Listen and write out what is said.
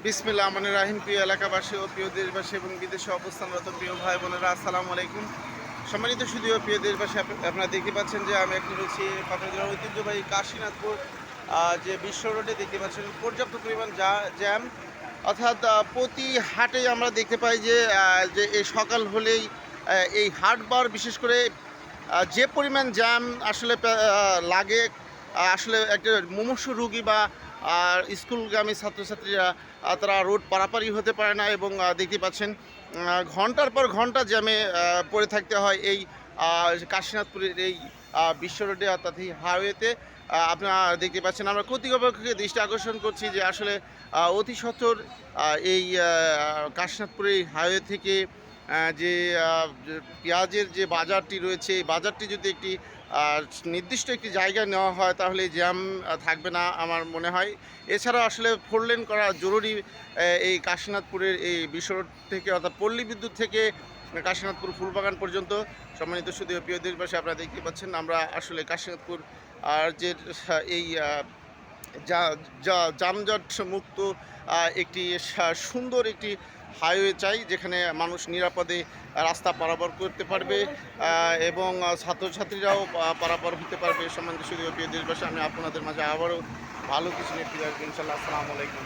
বিসমিল্লাহ রহমানির রহিম। প্রিয় এলাকাবাসী ও প্রিয় দেশবাসী এবং বিদেশে অবস্থানরত প্রিয় ভাই বোনেরা, আসসালামু আলাইকুম। সম্মানিত সুধীয় প্রিয় দেশবাসী, আপনারা দেখতে পাচ্ছেন যে আমি এখন রয়েছি পাবনা জেলার ঐতিহ্যবাহী কাশীনাথপুর যে বিশ্ব রোডে। দেখতে পাচ্ছেন পর্যাপ্ত পরিমাণ জ্যাম, অর্থাৎ প্রতি হাটেই আমরা দেখতে পাই যে এই সকাল হলেই এই হাটবার বিশেষ করে যে পরিমাণ জ্যাম আসলে লাগে, আসলে একটা মুমূর্ষু রুগী বা স্কুলগামী ছাত্রছাত্রীরা তারা রোড পারাপারই হতে পারে না এবং দেখতে পাচ্ছেন ঘন্টার পর ঘন্টা জ্যামে পড়ে থাকতে হয় এই কাশীনাথপুরের এই বিশ্ব রোডে, অর্থাৎ এই হাইওয়েতে। আপনারা দেখতে পাচ্ছেন, আমরা কর্তৃপক্ষকে দৃষ্টি আকর্ষণ করছি যে আসলে অতি সত্বর এই কাশীনাথপুরের এই হাইওয়ে থেকে যে পেঁয়াজের যে বাজারটি রয়েছে, এই বাজারটি যদি একটি নির্দিষ্ট একটি জায়গায় নেওয়া হয় তাহলে জ্যাম থাকবে না আমার মনে হয়। এছাড়াও আসলে 4 লেন করা জরুরি এই কাশীনাথপুরের এই বিশ্ব রোড থেকে, অর্থাৎ পল্লী বিদ্যুৎ থেকে কাশীনাথপুর ফুলবাগান পর্যন্ত। সম্মানিত সুধী প্রিয় দেশবাসী, আপনারা দেখতে পাচ্ছেন আমরা আসলে কাশীনাথপুর আর যে এই যানজট মুক্ত একটি সুন্দর একটি হাইওয়ে চাই, যেখানে মানুষ নিরাপদে রাস্তা পারাপার করতে পারবে এবং ছাত্রছাত্রীরাও পারাপার হতে পারবে। সম্মানিত সুধী প্রিয় দেশবাসী, আমি আপনাদের মাঝে আবারও ভালো কিছু নিয়ে ফিরে আসবো ইনশাল্লাহ। আসসালামু আলাইকুম।